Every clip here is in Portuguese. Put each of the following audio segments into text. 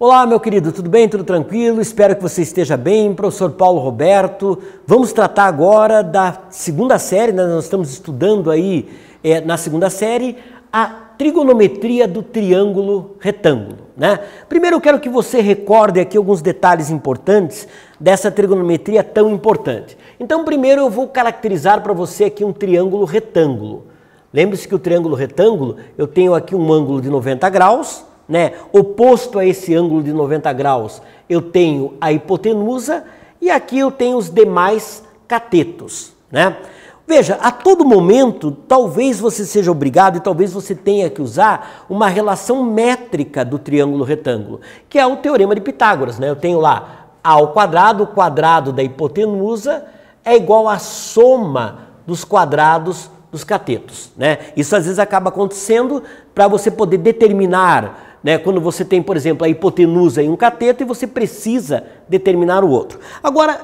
Olá, meu querido, tudo bem? Tudo tranquilo? Espero que você esteja bem. Professor Paulo Roberto. Vamos tratar agora da segunda série, né? Nós estamos estudando aí na segunda série a trigonometria do triângulo retângulo, né? Primeiro eu quero que você recorde aqui alguns detalhes importantes dessa trigonometria tão importante. Então, primeiro eu vou caracterizar para você aqui um triângulo retângulo. Lembre-se que o triângulo retângulo, eu tenho aqui um ângulo de 90 graus, né? Oposto a esse ângulo de 90 graus, eu tenho a hipotenusa e aqui eu tenho os demais catetos, né? Veja, a todo momento, talvez você seja obrigado e talvez você tenha que usar uma relação métrica do triângulo retângulo, que é o teorema de Pitágoras, né? Eu tenho lá A ao quadrado, o quadrado da hipotenusa é igual à soma dos quadrados dos catetos, né? Isso às vezes acaba acontecendo para você poder determinar, né, quando você tem, por exemplo, a hipotenusa em um cateto e você precisa determinar o outro. Agora,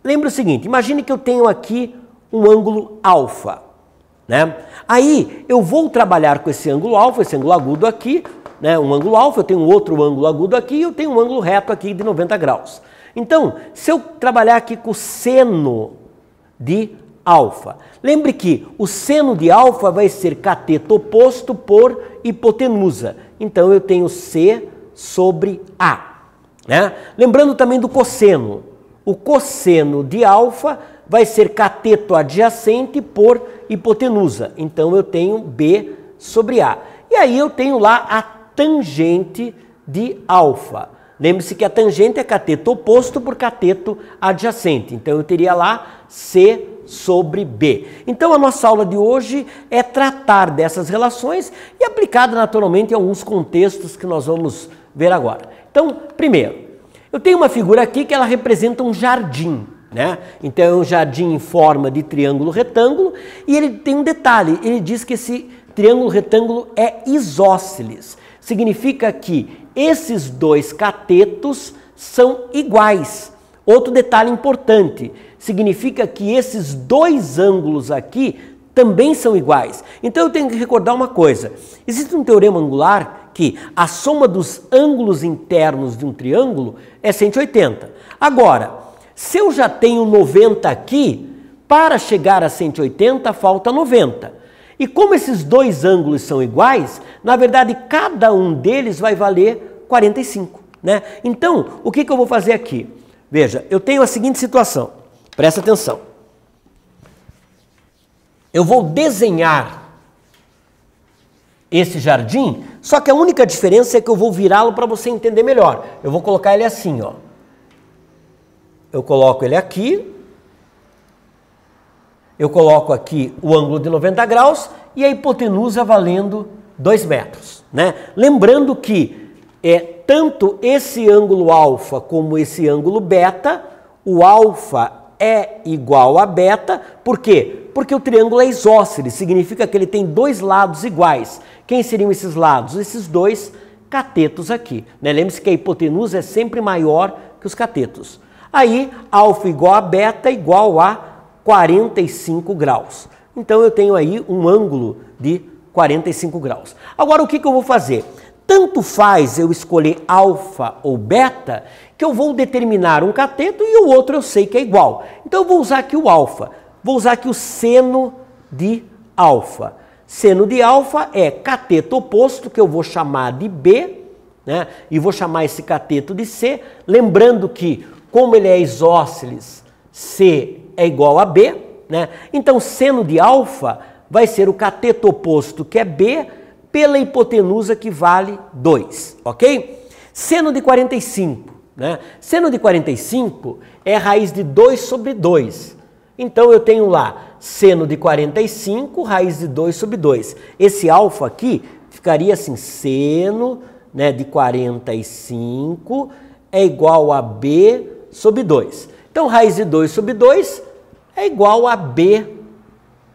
lembre o seguinte, imagine que eu tenho aqui um ângulo alfa, né? Aí eu vou trabalhar com esse ângulo alfa, esse ângulo agudo aqui, né? Um ângulo alfa, eu tenho outro ângulo agudo aqui e eu tenho um ângulo reto aqui de 90 graus. Então, se eu trabalhar aqui com o seno de alfa, lembre que o seno de alfa vai ser cateto oposto por hipotenusa. Então eu tenho C sobre A, né? Lembrando também do cosseno. O cosseno de alfa vai ser cateto adjacente por hipotenusa. Então eu tenho B sobre A. E aí eu tenho lá a tangente de alfa. Lembre-se que a tangente é cateto oposto por cateto adjacente. Então eu teria lá C sobre B. Então a nossa aula de hoje é tratar dessas relações e aplicada naturalmente em alguns contextos que nós vamos ver agora. Então, primeiro, eu tenho uma figura aqui que ela representa um jardim, né? Então é um jardim em forma de triângulo retângulo e ele tem um detalhe, ele diz que esse triângulo retângulo é isósceles. Significa que esses dois catetos são iguais. Outro detalhe importante, significa que esses dois ângulos aqui também são iguais. Então eu tenho que recordar uma coisa, existe um teorema angular que a soma dos ângulos internos de um triângulo é 180. Agora, se eu já tenho 90 aqui, para chegar a 180 falta 90. E como esses dois ângulos são iguais, na verdade cada um deles vai valer 45, né? Então, o que eu vou fazer aqui? Veja, eu tenho a seguinte situação, presta atenção. Eu vou desenhar esse jardim, só que a única diferença é que eu vou virá-lo para você entender melhor. Eu vou colocar ele assim, ó. Eu coloco ele aqui, eu coloco aqui o ângulo de 90 graus e a hipotenusa valendo 2 metros, né? Lembrando que tanto esse ângulo alfa como esse ângulo beta, o alfa é igual a beta, por quê? Porque o triângulo é isósceles, significa que ele tem dois lados iguais. Quem seriam esses lados? Esses dois catetos aqui, né? Lembre-se que a hipotenusa é sempre maior que os catetos. Aí, alfa igual a beta igual a 45 graus. Então eu tenho aí um ângulo de 45 graus. Agora o que eu vou fazer? Tanto faz eu escolher alfa ou beta, que eu vou determinar um cateto e o outro eu sei que é igual. Então eu vou usar aqui o alfa, vou usar aqui o seno de alfa. Seno de alfa é cateto oposto, que eu vou chamar de B, né? E vou chamar esse cateto de C, lembrando que, como ele é isósceles, C é igual a B, né? Então seno de alfa vai ser o cateto oposto, que é B, pela hipotenusa que vale 2, ok? Seno de 45, né? Seno de 45 é raiz de 2 sobre 2. Então eu tenho lá seno de 45, raiz de 2 sobre 2. Esse alfa aqui ficaria assim, seno, né, de 45 é igual a B sobre 2. Então raiz de 2 sobre 2 é igual a B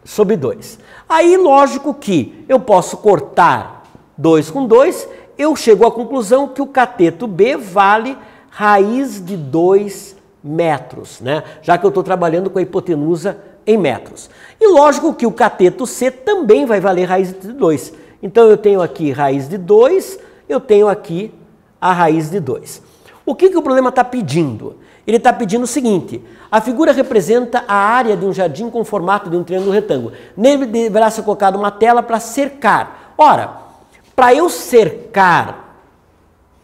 sobre 2. Aí, lógico que eu posso cortar 2 com 2, eu chego à conclusão que o cateto B vale raiz de 2 metros, né? Já que eu estou trabalhando com a hipotenusa em metros. E lógico que o cateto C também vai valer raiz de 2. Então eu tenho aqui raiz de 2, eu tenho aqui a raiz de 2. O que o problema está pedindo? Ele está pedindo o seguinte: a figura representa a área de um jardim com o formato de um triângulo retângulo. Nele deverá ser colocada uma tela para cercar. Ora, para eu cercar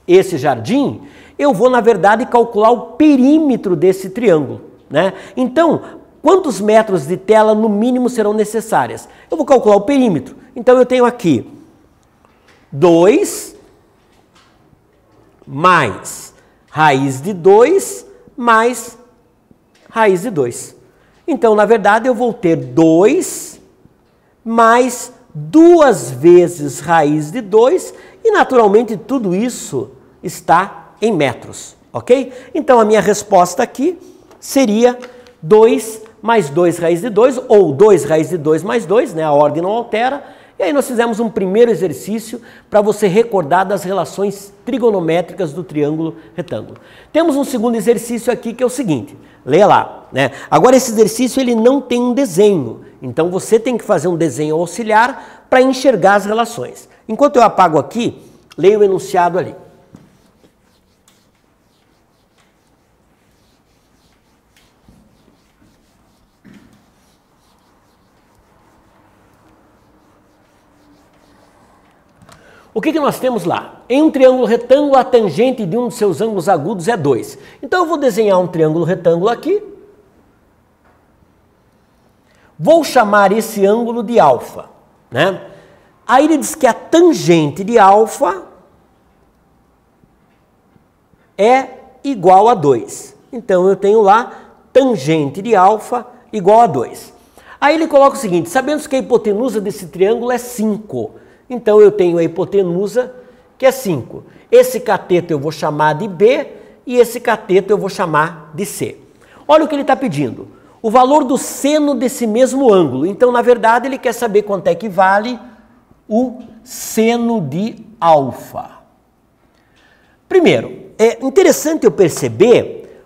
esse jardim, eu vou, na verdade, calcular o perímetro desse triângulo, né? Então, quantos metros de tela, no mínimo, serão necessárias? Eu vou calcular o perímetro. Então, eu tenho aqui 2 mais raiz de 2 mais raiz de 2. Então, na verdade, eu vou ter 2 mais 2 vezes raiz de 2 e, naturalmente, tudo isso está em metros, ok? Então, a minha resposta aqui seria 2 mais 2 raiz de 2, ou 2 raiz de 2 mais 2, né? A ordem não altera. E aí nós fizemos um primeiro exercício para você recordar das relações trigonométricas do triângulo retângulo. Temos um segundo exercício aqui que é o seguinte, leia lá, né? Agora esse exercício ele não tem um desenho, então você tem que fazer um desenho auxiliar para enxergar as relações. Enquanto eu apago aqui, leia o enunciado ali. O que nós temos lá? Em um triângulo retângulo, a tangente de um de seus ângulos agudos é 2. Então eu vou desenhar um triângulo retângulo aqui. Vou chamar esse ângulo de alfa, né? Aí ele diz que a tangente de alfa é igual a 2. Então eu tenho lá tangente de alfa igual a 2. Aí ele coloca o seguinte: sabemos que a hipotenusa desse triângulo é 5. Então, eu tenho a hipotenusa, que é 5. Esse cateto eu vou chamar de B e esse cateto eu vou chamar de C. Olha o que ele está pedindo. O valor do seno desse mesmo ângulo. Então, na verdade, ele quer saber quanto é que vale o seno de alfa. Primeiro, é interessante eu perceber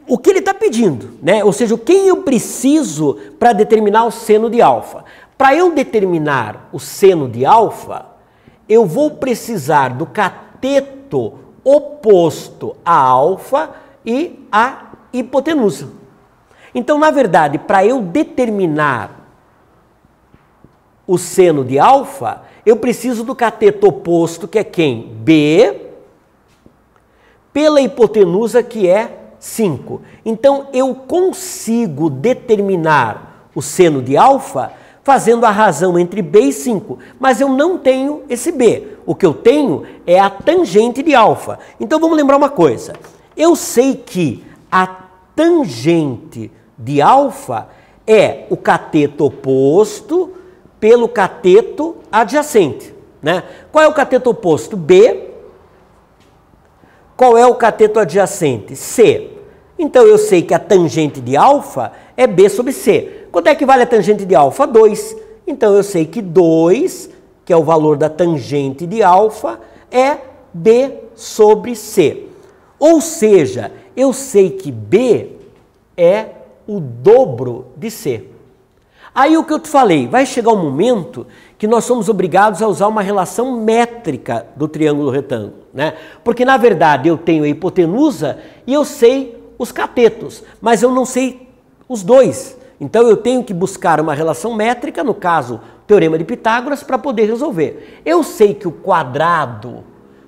o que ele está pedindo, né? Ou seja, quem eu preciso para determinar o seno de alfa. Para eu determinar o seno de alfa, eu vou precisar do cateto oposto a alfa e a hipotenusa. Então, na verdade, para eu determinar o seno de alfa, eu preciso do cateto oposto, que é quem? B, pela hipotenusa, que é 5. Então, eu consigo determinar o seno de alfa fazendo a razão entre B e 5, mas eu não tenho esse B. O que eu tenho é a tangente de alfa. Então vamos lembrar uma coisa. Eu sei que a tangente de alfa é o cateto oposto pelo cateto adjacente, né? Qual é o cateto oposto? B. Qual é o cateto adjacente? C. Então eu sei que a tangente de alfa é B sobre C. Quanto é que vale a tangente de alfa? 2. Então eu sei que 2, que é o valor da tangente de alfa, é B sobre C. Ou seja, eu sei que B é o dobro de C. Aí o que eu te falei, vai chegar um momento que nós somos obrigados a usar uma relação métrica do triângulo retângulo, né? Porque na verdade eu tenho a hipotenusa e eu sei os catetos, mas eu não sei os dois. Então eu tenho que buscar uma relação métrica, no caso, Teorema de Pitágoras, para poder resolver. Eu sei que o quadrado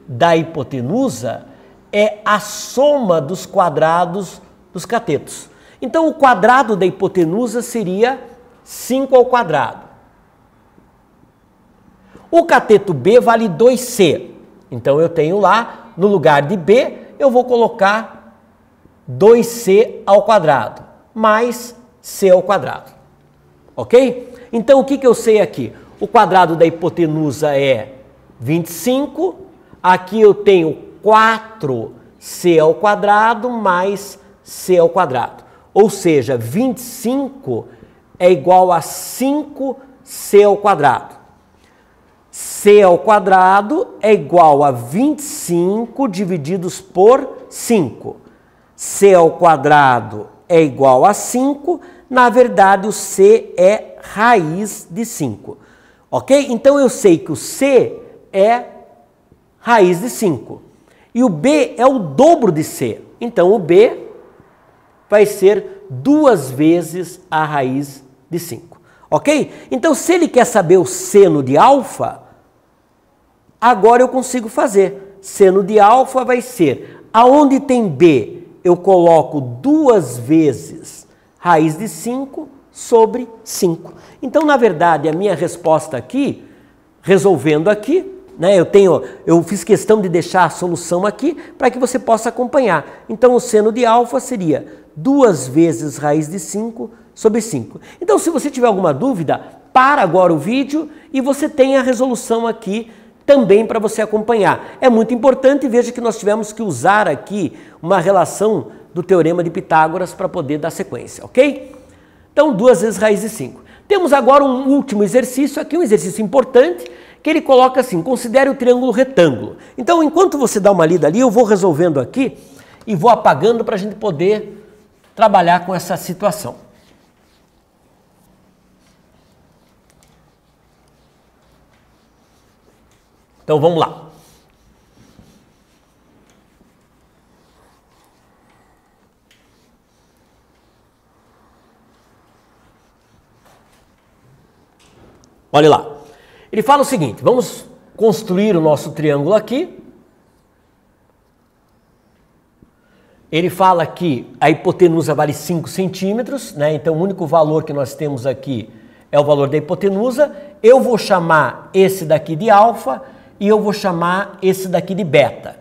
da hipotenusa é a soma dos quadrados dos catetos. Então o quadrado da hipotenusa seria 5 ao quadrado. O cateto B vale 2C. Então eu tenho lá, no lugar de B, eu vou colocar 2C ao quadrado, mais C ao quadrado. Ok? Então o que eu sei aqui? O quadrado da hipotenusa é 25. Aqui eu tenho 4C ao quadrado mais C ao quadrado. Ou seja, 25 é igual a 5C ao quadrado. C ao quadrado é igual a 25 divididos por 5. C ao quadrado é igual a 5. Na verdade, o C é raiz de 5. Ok? Então, eu sei que o C é raiz de 5. E o B é o dobro de C. Então, o B vai ser 2 vezes a raiz de 5. Ok? Então, se ele quer saber o seno de alfa, agora eu consigo fazer. Seno de alfa vai ser, aonde tem B, eu coloco 2 vezes raiz de 5 sobre 5. Então, na verdade, a minha resposta aqui, resolvendo aqui, né, eu fiz questão de deixar a solução aqui para que você possa acompanhar. Então, o seno de alfa seria 2 vezes raiz de 5 sobre 5. Então, se você tiver alguma dúvida, para agora o vídeo e você tem a resolução aqui também para você acompanhar. É muito importante, veja que nós tivemos que usar aqui uma relação do Teorema de Pitágoras para poder dar sequência, ok? Então, 2 vezes raiz de 5. Temos agora um último exercício aqui, um exercício importante, que ele coloca assim, considere o triângulo retângulo. Então, enquanto você dá uma lida ali, eu vou resolvendo aqui e vou apagando para a gente poder trabalhar com essa situação. Então, vamos lá. Olha lá. Ele fala o seguinte, vamos construir o nosso triângulo aqui. Ele fala que a hipotenusa vale 5 centímetros, né? Então o único valor que nós temos aqui é o valor da hipotenusa. Eu vou chamar esse daqui de alfa e eu vou chamar esse daqui de beta.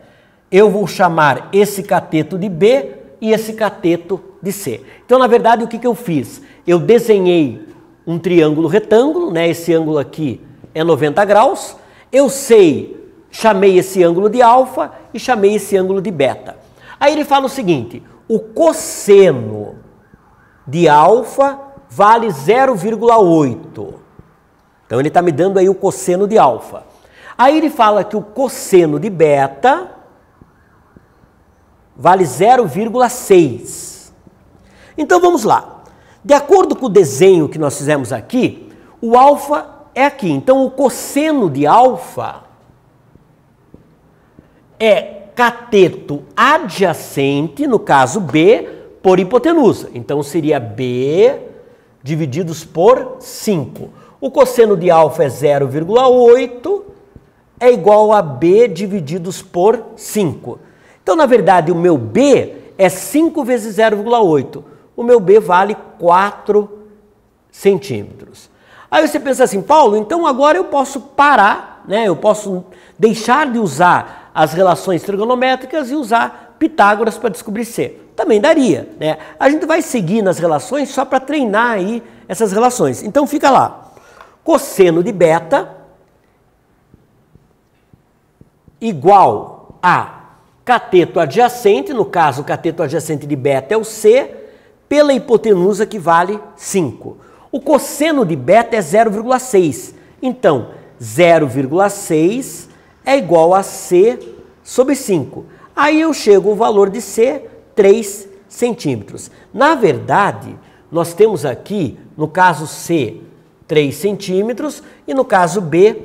Eu vou chamar esse cateto de B e esse cateto de C. Então, na verdade, o que eu fiz? Eu desenhei um triângulo retângulo, né? Esse ângulo aqui é 90 graus. Eu chamei esse ângulo de alfa e chamei esse ângulo de beta. Aí ele fala o seguinte, o cosseno de alfa vale 0,8. Então ele está me dando aí o cosseno de alfa. Aí ele fala que o cosseno de beta vale 0,6. Então vamos lá. De acordo com o desenho que nós fizemos aqui, o alfa é aqui. Então o cosseno de alfa é cateto adjacente, no caso B, por hipotenusa. Então seria B divididos por 5. O cosseno de alfa é 0,8, é igual a B divididos por 5. Então, na verdade, o meu B é 5 vezes 0,8. O meu B vale 4 centímetros. Aí você pensa assim, Paulo, então agora eu posso parar, né? Eu posso deixar de usar as relações trigonométricas e usar Pitágoras para descobrir C. Também daria, né? A gente vai seguir nas relações só para treinar aí essas relações. Então fica lá. Cosseno de beta igual a cateto adjacente, no caso o cateto adjacente de beta é o C, pela hipotenusa que vale 5. O cosseno de beta é 0,6. Então, 0,6 é igual a C sobre 5. Aí eu chego ao valor de C, 3 centímetros. Na verdade, nós temos aqui, no caso C, 3 centímetros e no caso B,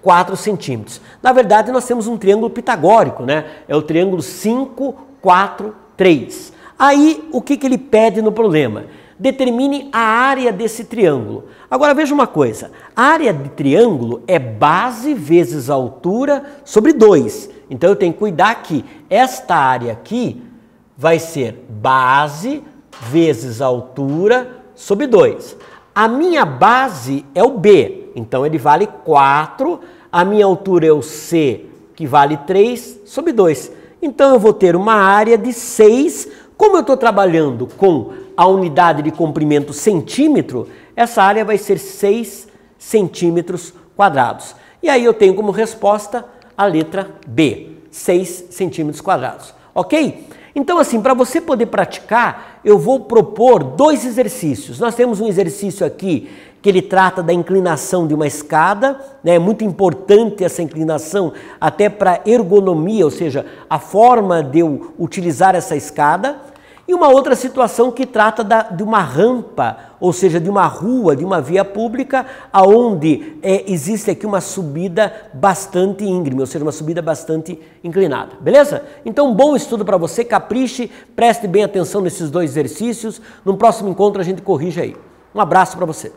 4 centímetros. Na verdade, nós temos um triângulo pitagórico, né? É o triângulo 5, 4, 3. Aí, o que ele pede no problema? Determine a área desse triângulo. Agora, veja uma coisa. A área de triângulo é base vezes a altura sobre 2. Então, eu tenho que cuidar que esta área aqui vai ser base vezes a altura sobre 2. A minha base é o B, então ele vale 4. A minha altura é o C, que vale 3 sobre 2. Então, eu vou ter uma área de 6. Como eu estou trabalhando com a unidade de comprimento centímetro, essa área vai ser 6 centímetros quadrados. E aí eu tenho como resposta a letra B, 6 centímetros quadrados. Ok? Então, assim, para você poder praticar, eu vou propor 2 exercícios. Nós temos um exercício aqui que ele trata da inclinação de uma escada, né? É muito importante essa inclinação até para ergonomia, ou seja, a forma de eu utilizar essa escada. E uma outra situação que trata de uma rampa, ou seja, de uma rua, de uma via pública, aonde existe aqui uma subida bastante íngreme, ou seja, uma subida bastante inclinada, beleza? Então, bom estudo para você, capriche, preste bem atenção nesses dois exercícios. No próximo encontro a gente corrige aí. Um abraço para você.